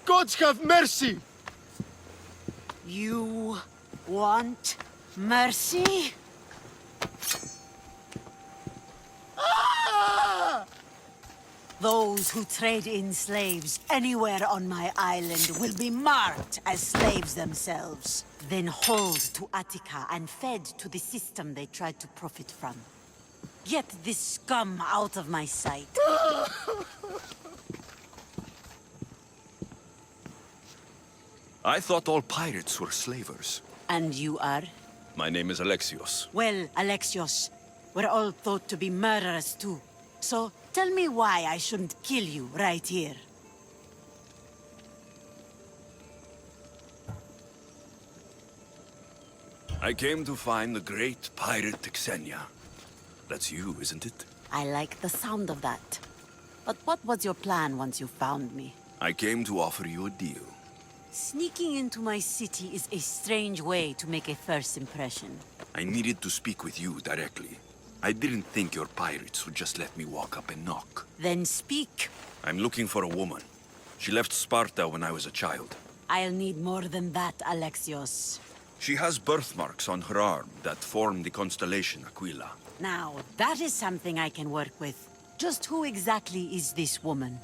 Gods have mercy! You want mercy? Those who trade in slaves anywhere on my island will be marked as slaves themselves, then hauled to Attica and fed to the system they tried to profit from. Get this scum out of my sight. I thought all pirates were slavers. And you are? My name is Alexios. Well, Alexios, we're all thought to be murderers too. So, tell me why I shouldn't kill you right here. I came to find the great pirate Xenia. That's you, isn't it? I like the sound of that. But what was your plan once you found me? I came to offer you a deal. Sneaking into my city is a strange way to make a first impression. I needed to speak with you directly. I didn't think your pirates would just let me walk up and knock. Then speak. I'm looking for a woman. She left Sparta when I was a child. I'll need more than that, Alexios. She has birthmarks on her arm that form the constellation Aquila. Now, that is something I can work with. Just who exactly is this woman?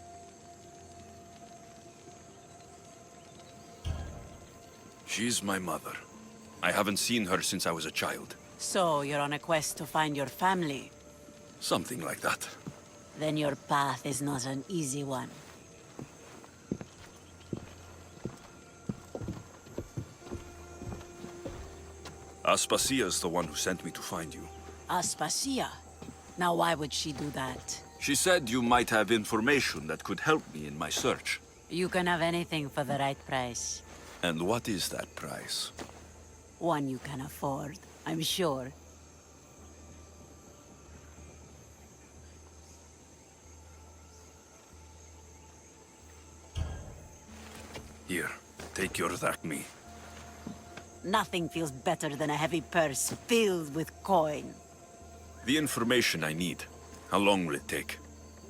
She's my mother. I haven't seen her since I was a child. So, you're on a quest to find your family? Something like that. Then your path is not an easy one. Aspasia's the one who sent me to find you. Aspasia? Now why would she do that? She said you might have information that could help me in my search. You can have anything for the right price. And what is that price? One you can afford, I'm sure. Here, take your drachmi. Nothing feels better than a heavy purse filled with coin. The information I need. How long will it take?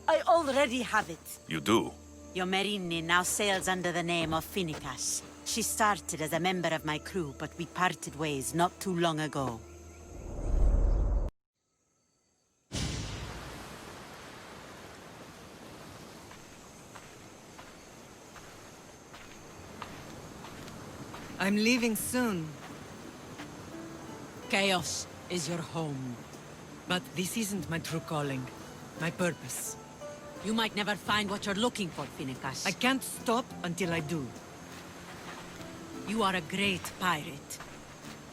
I already have it. You do? Yomerini now sails under the name of Finicas. She started as a member of my crew, but we parted ways not too long ago. I'm leaving soon, Chaos is your home. but this isn't my true calling. My purpose. You might never find what you're looking for, Finicas. I can't stop until I do. You are a great pirate.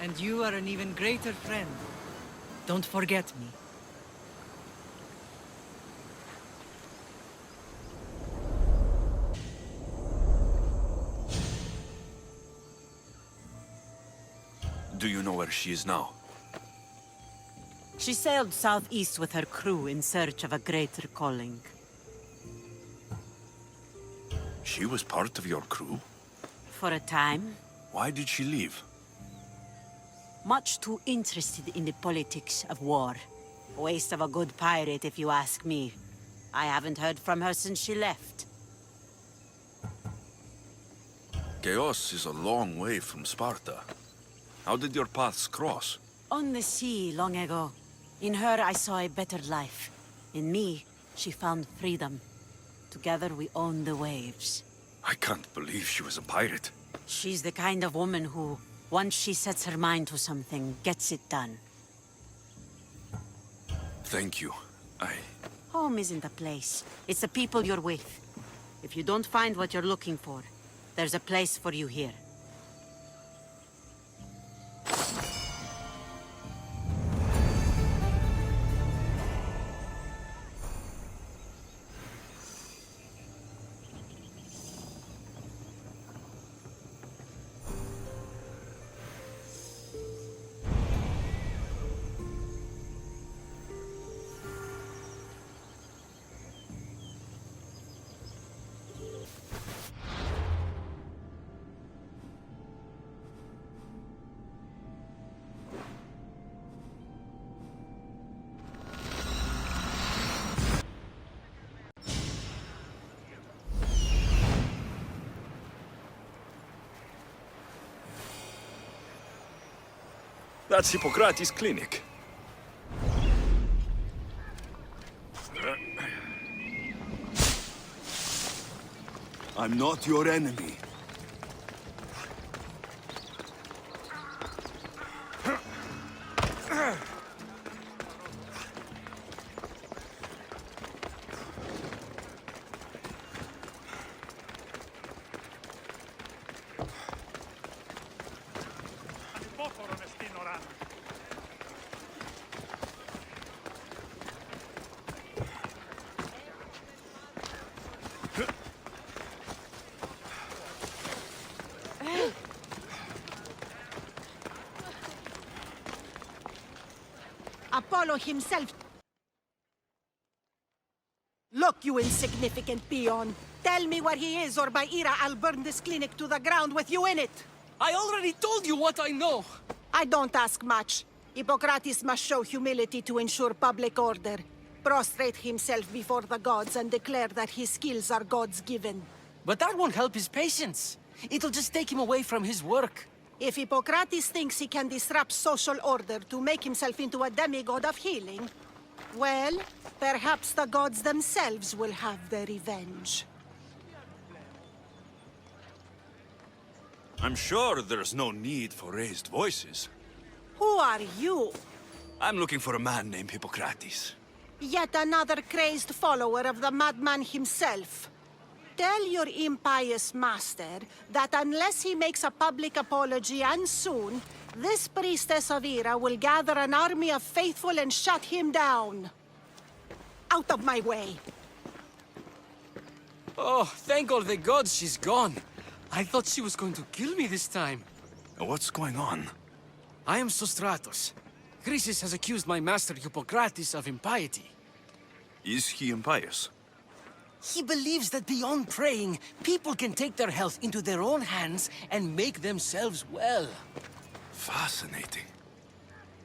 And you are an even greater friend. Don't forget me. Do you know where she is now? She sailed southeast with her crew in search of a greater calling. She was part of your crew? For a time, Why did she leave? much too interested in the politics of war. Waste of a good pirate, if you ask me. I haven't heard from her since she left. Chaos is a long way from Sparta. How did your paths cross? On the sea, long ago. In her, I saw a better life. In me, she found freedom. Together, we own the waves. I can't believe she was a pirate. She's the kind of woman who, once she sets her mind to something, gets it done. Thank you. Home isn't a place. It's the people you're with. If you don't find what you're looking for, there's a place for you here. That's Hippocrates' clinic. I'm not your enemy. Apollo himself. Look, you insignificant peon. Tell me where he is, or by Ira, I'll burn this clinic to the ground with you in it. I already told you what I know. I don't ask much. Hippocrates must show humility to ensure public order. Prostrate himself before the gods and declare that his skills are God's given. But that won't help his patients. It'll just take him away from his work. If Hippocrates thinks he can disrupt social order to make himself into a demigod of healing, well, perhaps the gods themselves will have their revenge. I'm sure there's no need for raised voices. Who are you? I'm looking for a man named Hippocrates. Yet another crazed follower of the madman himself. Tell your impious master that unless he makes a public apology, and soon, this priestess of Ira will gather an army of faithful and shut him down. Out of my way! Oh, thank all the gods she's gone. I thought she was going to kill me this time. What's going on? I am Sostratos. Chrysis has accused my master Hippocrates of impiety. Is he impious? He believes that beyond praying, people can take their health into their own hands and make themselves well. Fascinating.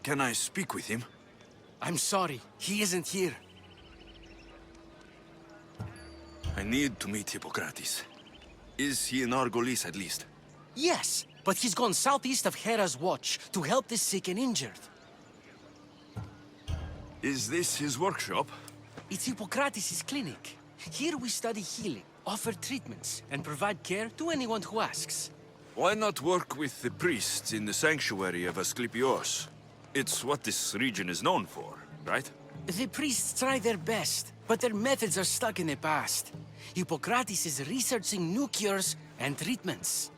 Can I speak with him? I'm sorry, he isn't here. I need to meet Hippocrates. Is he in Argolis at least? Yes, but he's gone southeast of Hera's watch to help the sick and injured. Is this his workshop? It's Hippocrates' clinic. Here we study healing, offer treatments, and provide care to anyone who asks. Why not work with the priests in the sanctuary of Asclepios? It's what this region is known for, right? The priests try their best, but their methods are stuck in the past. Hippocrates is researching new cures and treatments.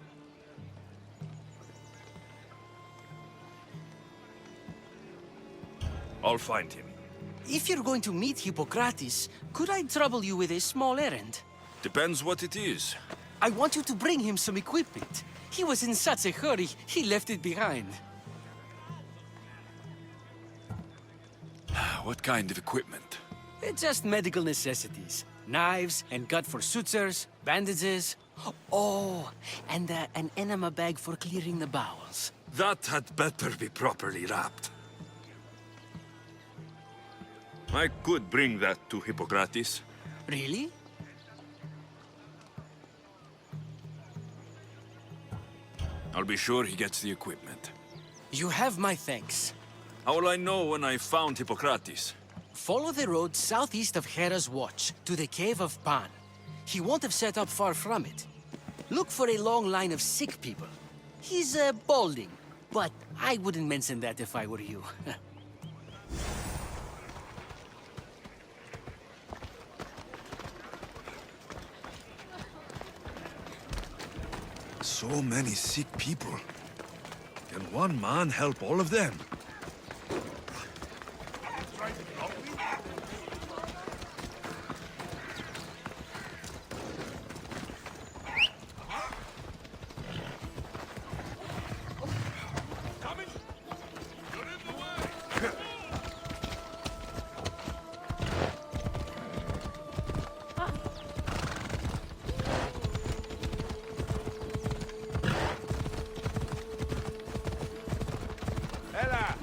I'll find him. If you're going to meet Hippocrates, could I trouble you with a small errand? Depends what it is. I want you to bring him some equipment. He was in such a hurry, he left it behind. What kind of equipment? Just medical necessities. Knives and gut for sutures, bandages. Oh, and an enema bag for clearing the bowels. That had better be properly wrapped. I could bring that to Hippocrates. Really? I'll be sure he gets the equipment. You have my thanks. How will I know when I found Hippocrates? Follow the road southeast of Hera's watch to the cave of Pan. He won't have set up far from it. Look for a long line of sick people. He's balding, but I wouldn't mention that if I were you. So many sick people. Can one man help all of them? Ella!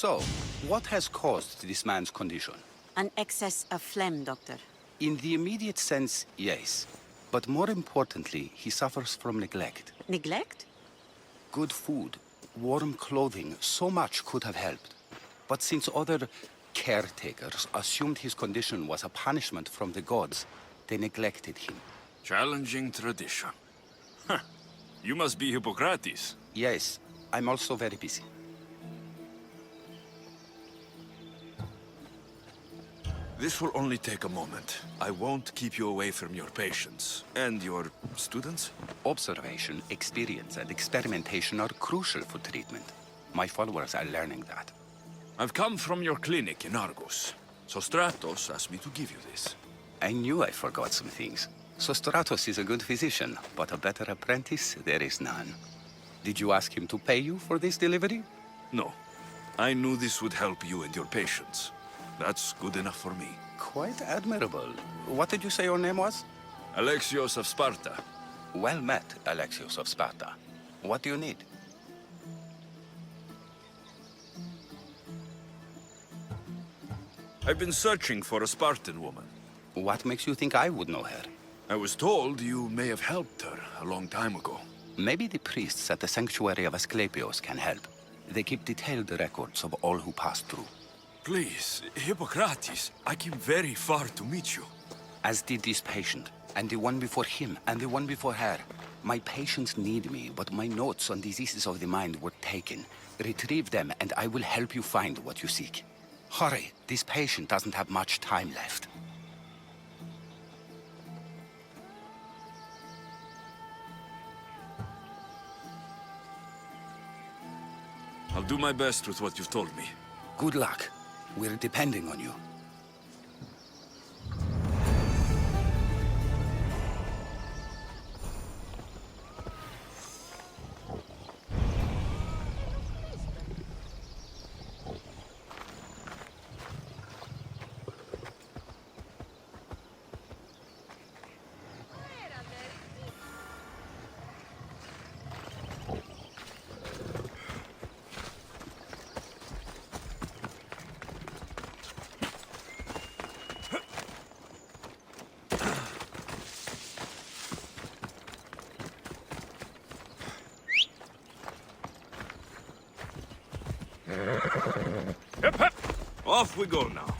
So, what has caused this man's condition? An excess of phlegm, Doctor. In the immediate sense, yes. But more importantly, he suffers from neglect. Neglect? Good food, warm clothing, so much could have helped. But since other caretakers assumed his condition was a punishment from the gods, they neglected him. Challenging tradition. Huh. You must be Hippocrates. Yes, I'm also very busy. This will only take a moment. I won't keep you away from your patients. And your students? Observation, experience, and experimentation are crucial for treatment. My followers are learning that. I've come from your clinic in Argus. So Stratos asked me to give you this. I knew I forgot some things. So Stratos is a good physician, but a better apprentice there is none. Did you ask him to pay you for this delivery? No. I knew this would help you and your patients. That's good enough for me. Quite admirable. What did you say your name was? Alexios of Sparta. Well met, Alexios of Sparta. What do you need? I've been searching for a Spartan woman. What makes you think I would know her? I was told you may have helped her a long time ago. Maybe the priests at the sanctuary of Asclepios can help. They keep detailed records of all who pass through. Please, Hippocrates, I came very far to meet you. As did this patient, and the one before him, and the one before her. My patients need me, but my notes on diseases of the mind were taken. Retrieve them, and I will help you find what you seek. Hurry, this patient doesn't have much time left. I'll do my best with what you've told me. Good luck. We're depending on you. Hep, hep! Off we go now.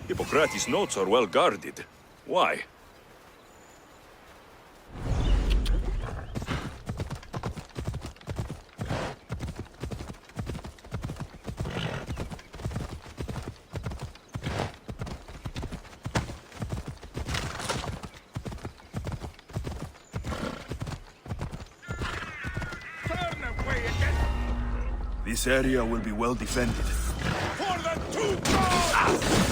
Hippocrates' notes are well guarded. Why? This area will be well defended. For the two gods!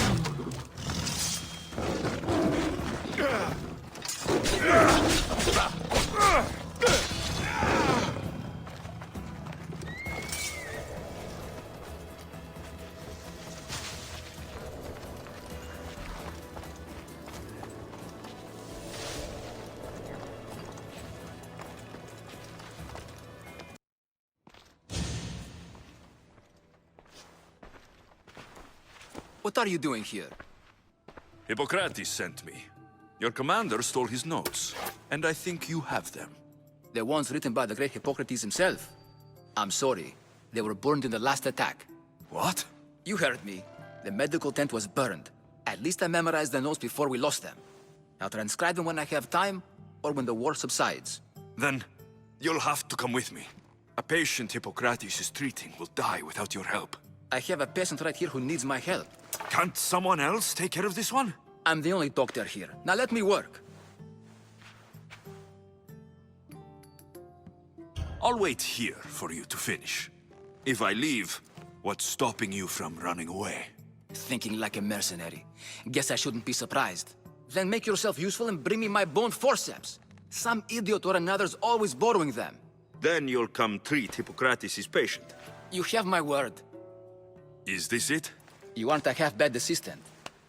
What are you doing here? Hippocrates sent me. Your commander stole his notes, and I think you have them. The ones written by the great Hippocrates himself. I'm sorry. They were burned in the last attack. What? You heard me. The medical tent was burned. At least I memorized the notes before we lost them. I'll transcribe them when I have time, or when the war subsides. Then, you'll have to come with me. A patient Hippocrates is treating will die without your help. I have a patient right here who needs my help. Can't someone else take care of this one? I'm the only doctor here. Now let me work. I'll wait here for you to finish. If I leave, what's stopping you from running away? Thinking like a mercenary. Guess I shouldn't be surprised. Then make yourself useful and bring me my bone forceps. Some idiot or another's always borrowing them. Then you'll come treat Hippocrates' patient. You have my word. Is this it? You aren't a half-bad assistant.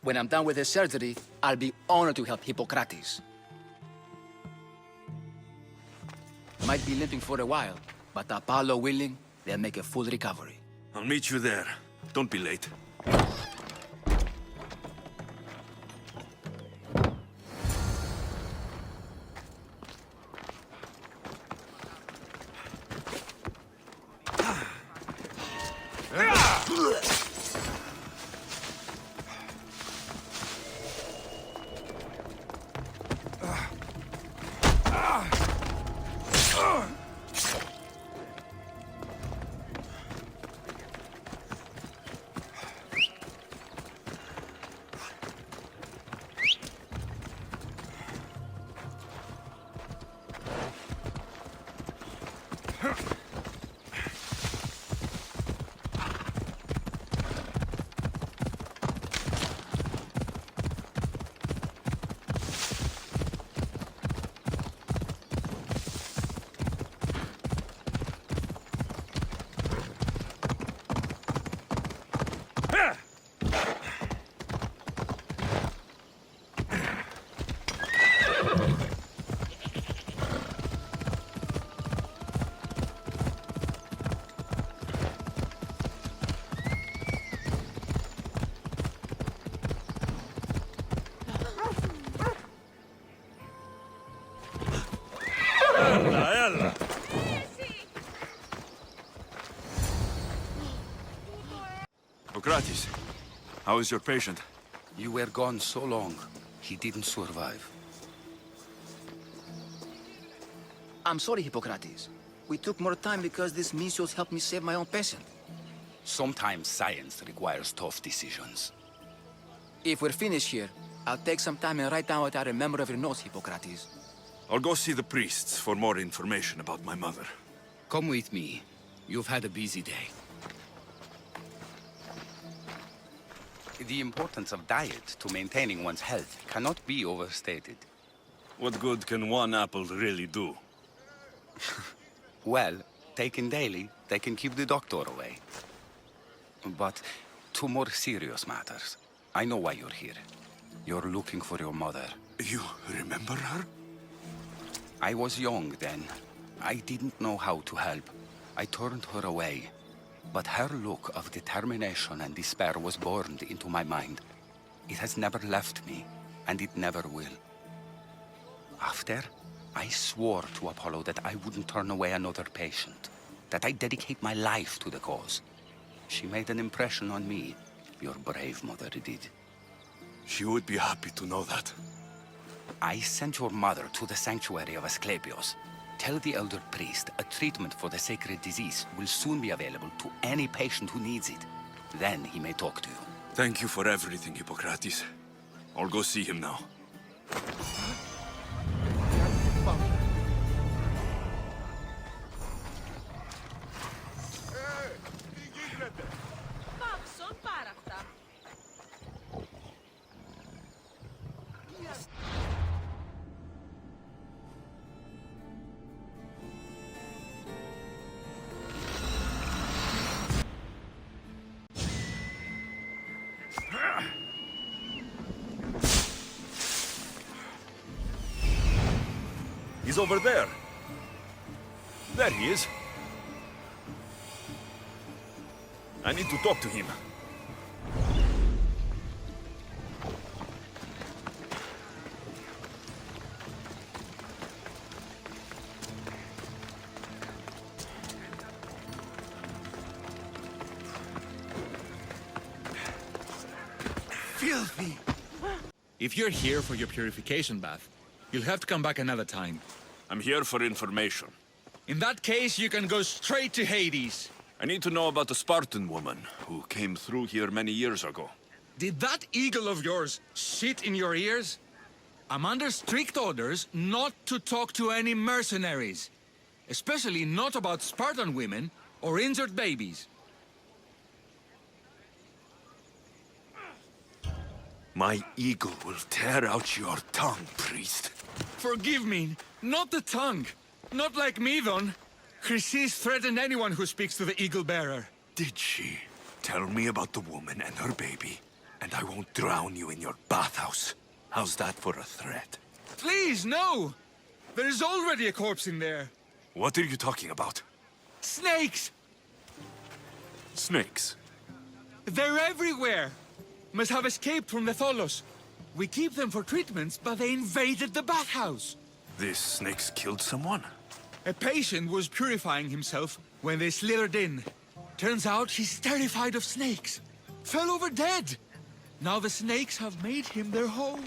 When I'm done with his surgery, I'll be honored to help Hippocrates. Might be limping for a while, but Apollo willing, they'll make a full recovery. I'll meet you there. Don't be late. Hippocrates, how is your patient? You were gone so long, he didn't survive. I'm sorry, Hippocrates. We took more time because this measles helped me save my own patient. Sometimes science requires tough decisions. If we're finished here, I'll take some time and write down what I remember of your notes, Hippocrates. I'll go see the priests for more information about my mother. Come with me. You've had a busy day. The importance of diet to maintaining one's health cannot be overstated. What good can one apple really do? Well, taken daily, they can keep the doctor away. But to more serious matters, I know why you're here. You're looking for your mother. You remember her? I was young then. I didn't know how to help. I turned her away. But her look of determination and despair was burned into my mind. It has never left me, and it never will. After, I swore to Apollo that I wouldn't turn away another patient, that I'd dedicate my life to the cause. She made an impression on me. Your brave mother did. She would be happy to know that. I sent your mother to the sanctuary of Asclepios. Tell the elder priest a treatment for the sacred disease will soon be available to any patient who needs it. Then he may talk to you. Thank you for everything, Hippocrates. I'll go see him now. Πάψον πάρα αυτά. He's over there. There he is. I need to talk to him. Filthy! If you're here for your purification bath, you'll have to come back another time. I'm here for information. In that case, you can go straight to Hades. I need to know about a Spartan woman who came through here many years ago. Did that eagle of yours shit in your ears? I'm under strict orders not to talk to any mercenaries. Especially not about Spartan women or injured babies. My eagle will tear out your tongue, priest. Forgive me, not the tongue. Not like Midon. Chrysis threatened anyone who speaks to the eagle bearer. Did she? Tell me about the woman and her baby, and I won't drown you in your bathhouse. How's that for a threat? Please, no! There is already a corpse in there. What are you talking about? Snakes! Snakes? They're everywhere! Must have escaped from the Tholos. We keep them for treatments, but they invaded the bathhouse. These snakes killed someone? A patient was purifying himself when they slithered in. Turns out he's terrified of snakes. Fell over dead. Now the snakes have made him their home.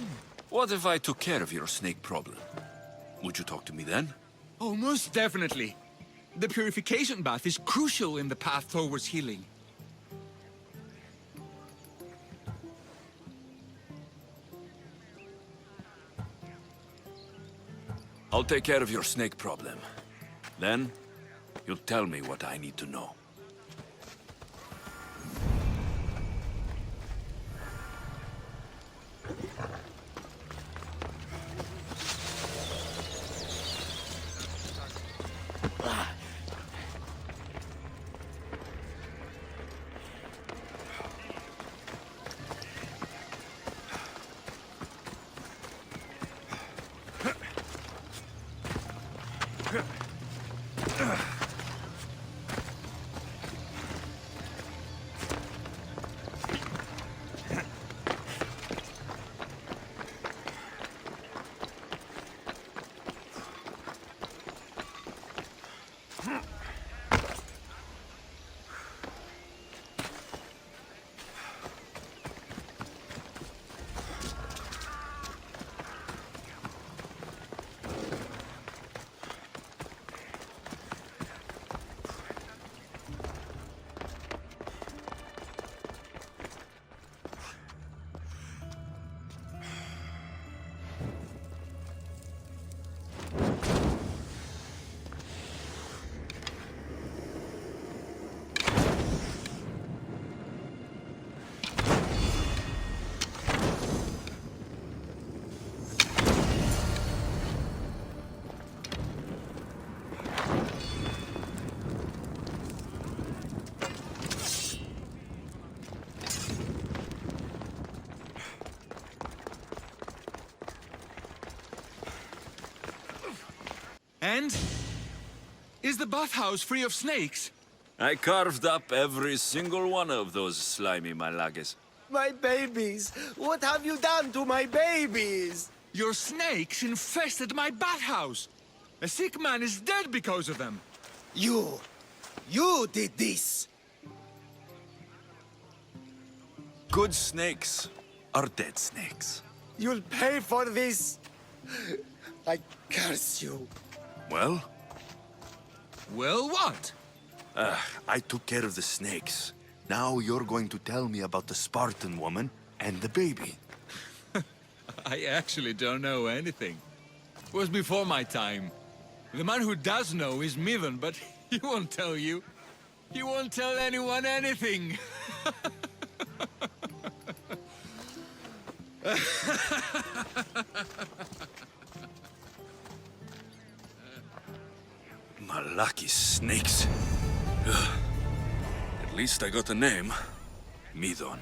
What if I took care of your snake problem? Would you talk to me then? Oh, most definitely. The purification bath is crucial in the path towards healing. I'll take care of your snake problem. Then, you'll tell me what I need to know. And? Is the bathhouse free of snakes? I carved up every single one of those slimy malagas. My babies! What have you done to my babies? Your snakes infested my bathhouse! A sick man is dead because of them! You did this! Good snakes are dead snakes. You'll pay for this! I curse you! Well, Well, what? I took care of the snakes. Now you're going to tell me about the Spartan woman and the baby. I actually don't know anything. It was before my time. The man who does know is Midon, but he won't tell you. He won't tell anyone anything. Malaki snakes. Ugh. At least I got a name. Midon.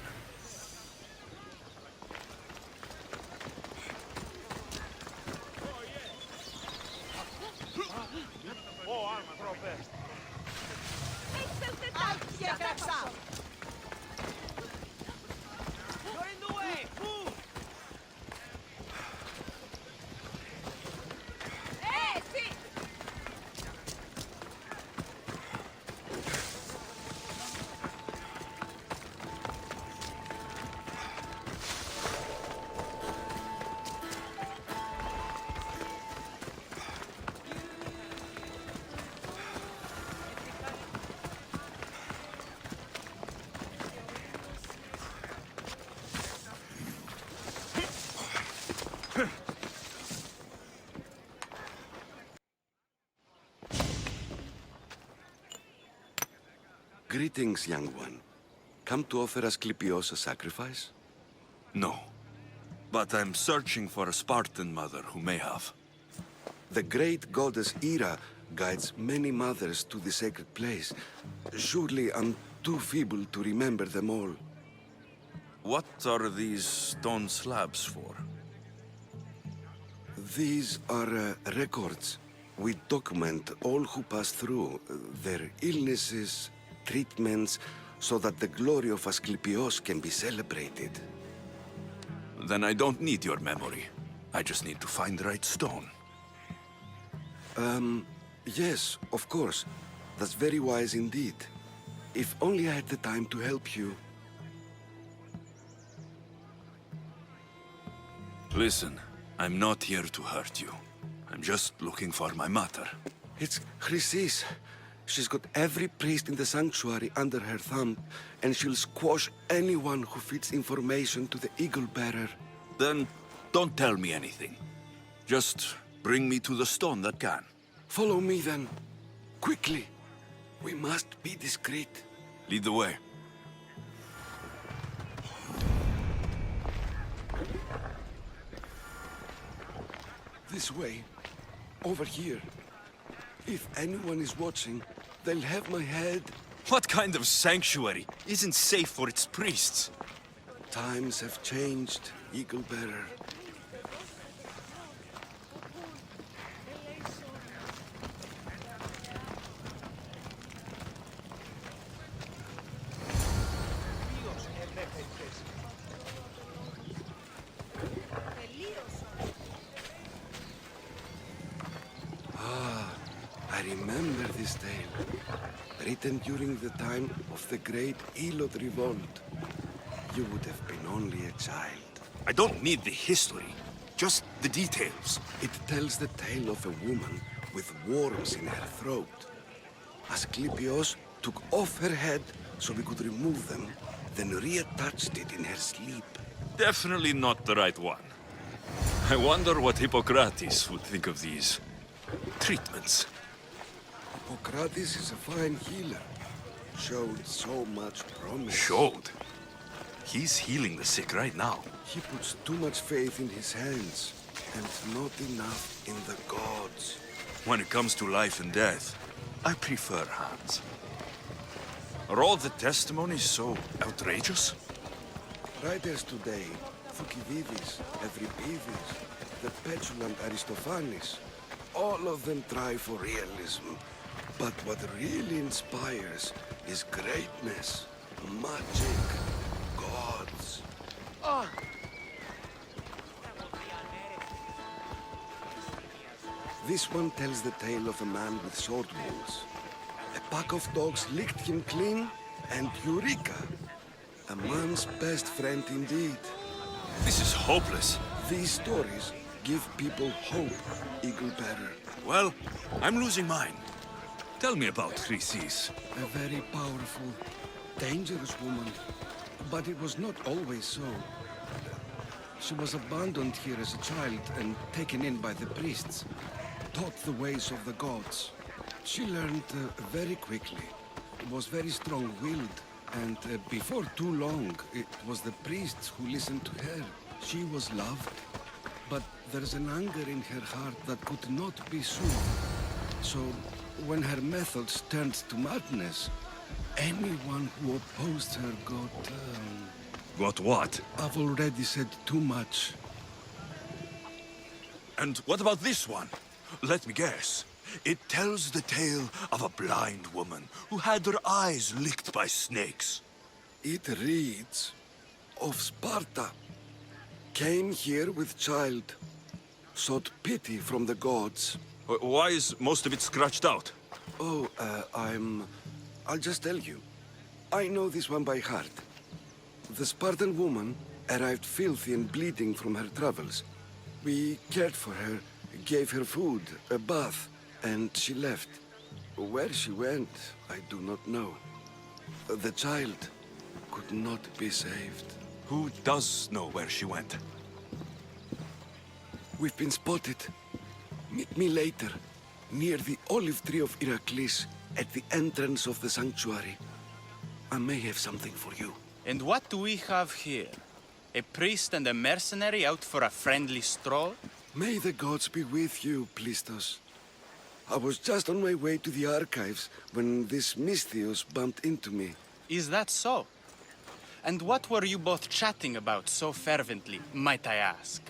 Greetings, young one. Come to offer Asclepios a sacrifice? No. but I'm searching for a Spartan mother who may have. The great goddess Ira guides many mothers to the sacred place. Surely I'm too feeble to remember them all. What are these stone slabs for? These are records. We document all who pass through, their illnesses, treatments, so that the glory of Asclepios can be celebrated. Then I don't need your memory. I just need to find the right stone. Yes, of course. That's very wise indeed. If only I had the time to help you. Listen, I'm not here to hurt you. I'm just looking for my mother. It's Chrysis. She's got every priest in the sanctuary under her thumb, and she'll squash anyone who feeds information to the Eagle Bearer. Then don't tell me anything. Just bring me to the stone that can. Follow me then. Quickly. We must be discreet. Lead the way. This way. Over here. If anyone is watching, they'll have my head. What kind of sanctuary isn't safe for its priests? Times have changed, Eagle Bearer. I remember this tale, written during the time of the great Elot revolt. You would have been only a child. I don't need the history, just the details. It tells the tale of a woman with worms in her throat. Asclepios took off her head so we could remove them, then reattached it in her sleep. Definitely not the right one. I wonder what Hippocrates would think of these treatments. Hippocrates is a fine healer. Showed so much promise. Showed? He's healing the sick right now. He puts too much faith in his hands, and not enough in the gods. When it comes to life and death, I prefer hands. Are all the testimonies so outrageous? Writers today, Thucydides, Euripides, the petulant Aristophanes, all of them try for realism. But what really inspires is greatness, magic, gods. This one tells the tale of a man with sword wounds. A pack of dogs licked him clean, and Eureka! A man's best friend indeed. This is hopeless. These stories give people hope, Eagle Bearer. Well, I'm losing mine. Tell me about Chrysis. A very powerful, dangerous woman. But it was not always so. She was abandoned here as a child and taken in by the priests. Taught the ways of the gods. She learned very quickly. Was very strong-willed. And before too long, it was the priests who listened to her. She was loved. But there's an anger in her heart that could not be soothed. So, when her methods turned to madness, anyone who opposed her got... Got what? I've already said too much. And what about this one? Let me guess. It tells the tale of a blind woman who had her eyes licked by snakes. It reads of Sparta. Came here with child. Sought pity from the gods. Why is most of it scratched out? Oh, I'll just tell you. I know this one by heart. The Spartan woman arrived filthy and bleeding from her travels. We cared for her, gave her food, a bath, and she left. Where she went, I do not know. The child could not be saved. Who does know where she went? We've been spotted. Meet me later, near the olive tree of Heracles, at the entrance of the sanctuary. I may have something for you. And what do we have here? A priest and a mercenary out for a friendly stroll? May the gods be with you, Plistos. I was just on my way to the archives when this Misthios bumped into me. Is that so? And what were you both chatting about so fervently, might I ask?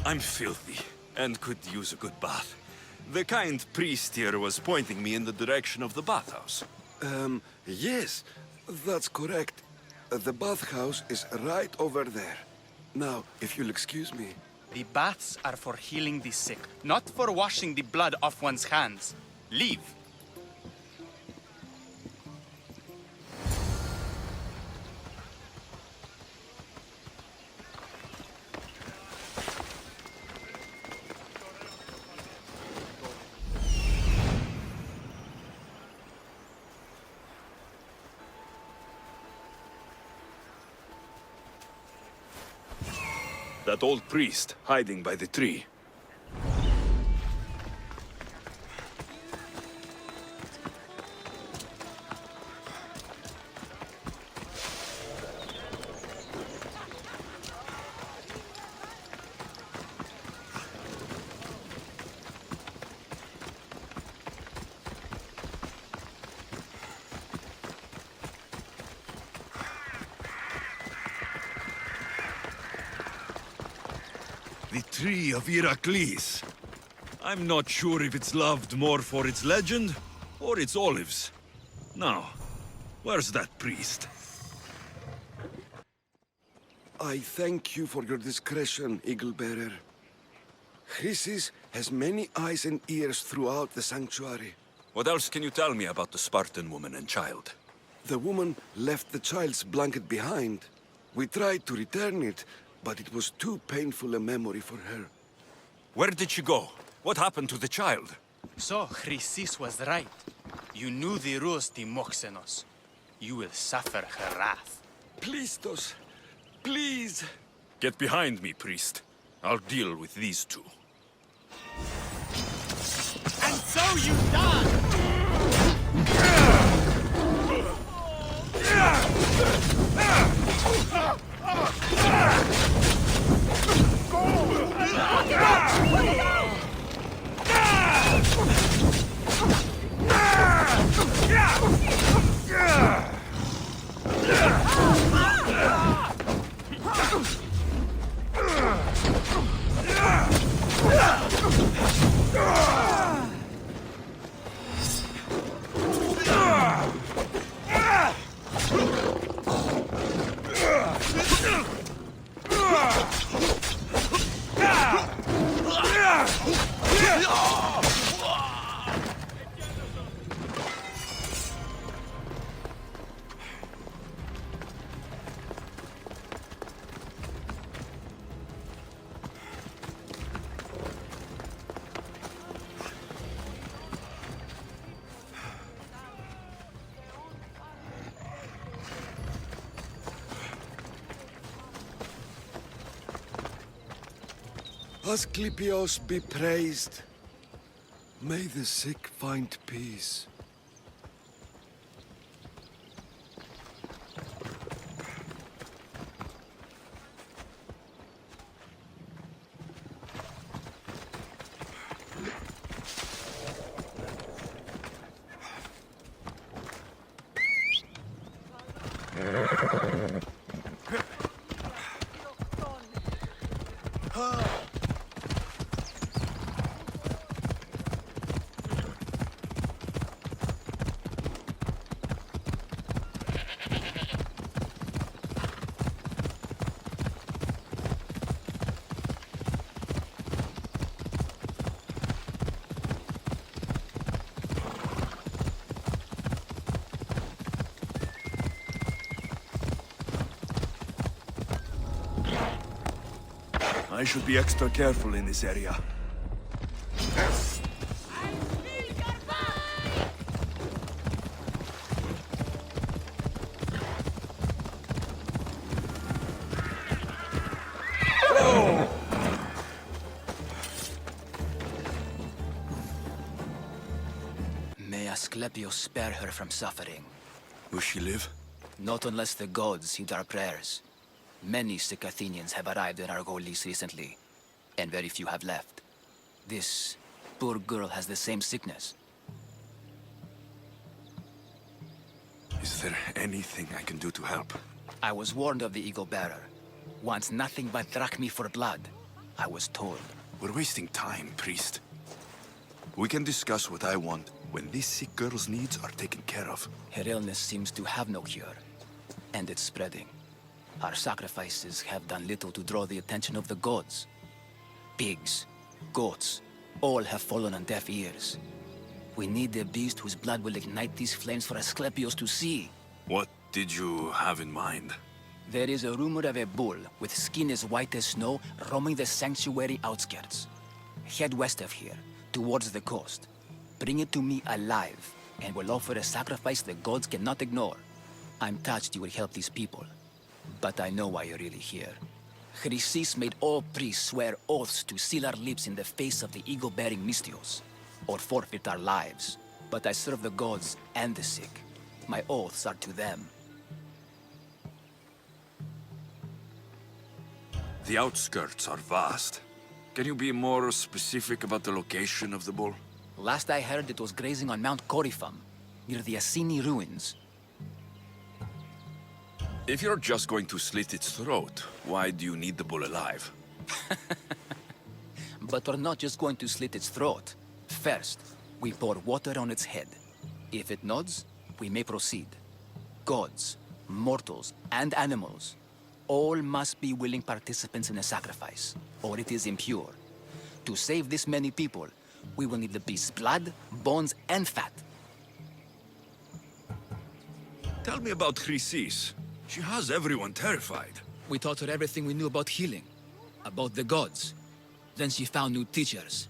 I'm filthy and could use a good bath. The kind priest here was pointing me in the direction of the bathhouse. Yes, that's correct. The bathhouse is right over there. Now, if you'll excuse me. The baths are for healing the sick, not for washing the blood off one's hands. Leave. That old priest hiding by the tree. The Tree of Heracles. I'm not sure if it's loved more for its legend or its olives. Now, where's that priest? I thank you for your discretion, Eagle-Bearer. Chrysis has many eyes and ears throughout the sanctuary. What else can you tell me about the Spartan woman and child? The woman left the child's blanket behind. We tried to return it, but it was too painful a memory for her. Where did she go? What happened to the child? So, Chrysis was right. You knew the rules, Timoxenos. You will suffer her wrath. Plistos, please. Get behind me, priest. I'll deal with these two. And so you die! Asclepios be praised. May the sick find peace. I should be extra careful in this area. Asclepius spare her from suffering. Will she live? Not unless the gods heed our prayers. Many sick Athenians have arrived in Argolis recently, and very few have left. This poor girl has the same sickness. Is there anything I can do to help? I was warned of the Eagle Bearer. Wants nothing but drachmi for blood, I was told. We're wasting time, priest. We can discuss what I want when this sick girl's needs are taken care of. Her illness seems to have no cure, and it's spreading. Our sacrifices have done little to draw the attention of the gods. Pigs, goats, all have fallen on deaf ears. We need a beast whose blood will ignite these flames for Asclepius to see. What did you have in mind? There is a rumor of a bull with skin as white as snow roaming the sanctuary outskirts. Head west of here, towards the coast. Bring it to me alive, and we'll offer a sacrifice the gods cannot ignore. I'm touched you will help these people, but I know why you're really here. Chrysis made all priests swear oaths to seal our lips in the face of the eagle-bearing Mystios, or forfeit our lives. But I serve the gods and the sick. My oaths are to them. The outskirts are vast. Can you be more specific about the location of the bull? Last I heard, it was grazing on Mount Corifum, near the Assini ruins. If you're just going to slit its throat, why do you need the bull alive? But we're not just going to slit its throat. First, we pour water on its head. If it nods, we may proceed. Gods, mortals, and animals, all must be willing participants in a sacrifice, or it is impure. To save this many people, we will need the beast's blood, bones, and fat. Tell me about Chrysis. She has everyone terrified. We taught her everything we knew about healing, about the gods. Then she found new teachers,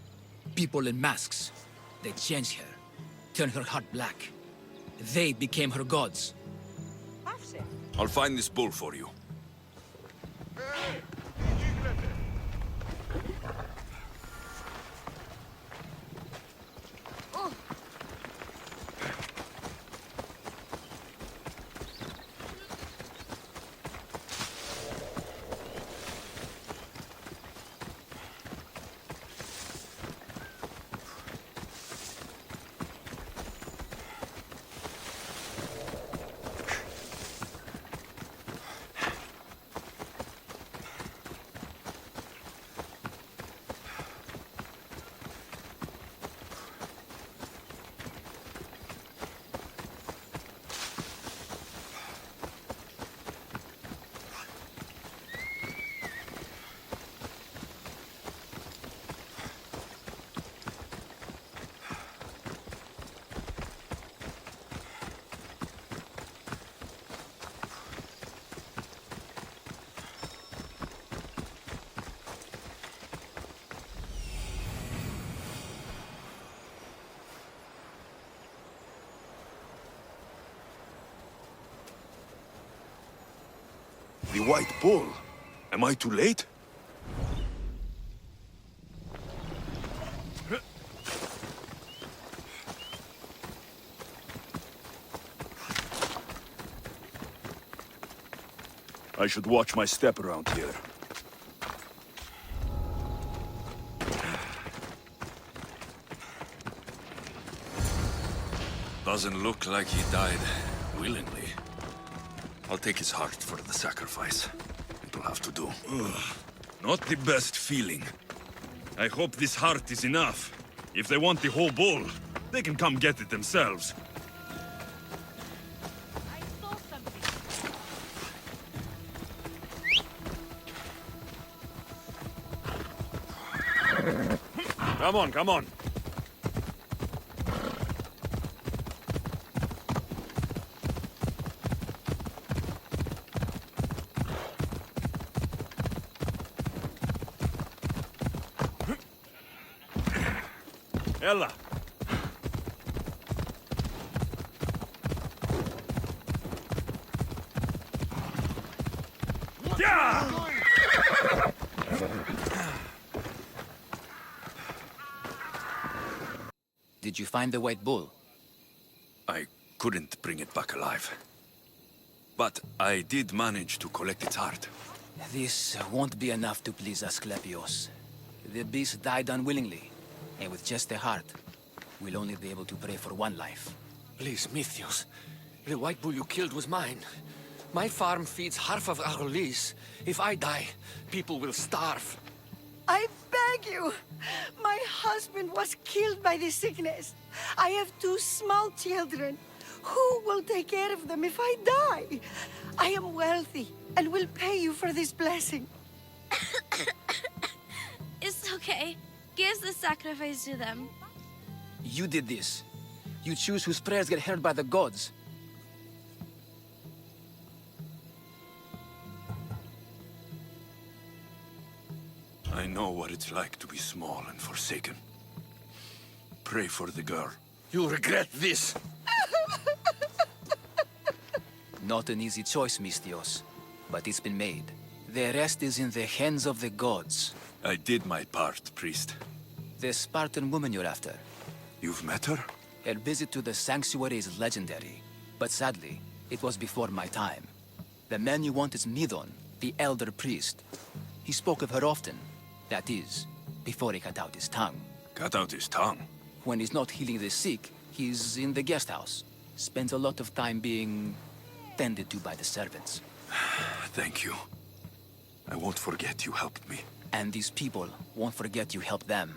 people in masks. They changed her, turned her heart black. They became her gods. I'll find this bull for you. The White Bull. Am I too late? I should watch my step around here. Doesn't look like he died willingly. I'll take his heart for the sacrifice. It'll have to do. Not the best feeling. I hope this heart is enough. If they want the whole bull, they can come get it themselves. Come on, come on. Ella. Yeah! Did you find the White Bull? couldn't bring it back alive. But I did manage to collect its heart. This won't be enough to please Asclepios. The beast died unwillingly, and with just the heart, we'll only be able to pray for one life. Please, Mythios. The white bull you killed was mine. My farm feeds half of Argolis. If I die, people will starve. I beg you! My husband was killed by the sickness. I have 2 small children. Who will take care of them if I die? I am wealthy and will pay you for this blessing. It's okay. Give the sacrifice to them. You did this. You choose whose prayers get heard by the gods. I know what it's like to be small and forsaken. Pray for the girl. You'll regret this. Not an easy choice, Mystios, but it's been made. The rest is in the hands of the gods. I did my part, priest. The Spartan woman you're after. You've met her? Her visit to the sanctuary is legendary, but sadly, it was before my time. The man you want is Midon, the elder priest. He spoke of her often. That is, before he cut out his tongue. Cut out his tongue? When he's not healing the sick, he's in the guest house. Spends a lot of time being tended to by the servants. Thank you. I won't forget you helped me. And these people won't forget you helped them.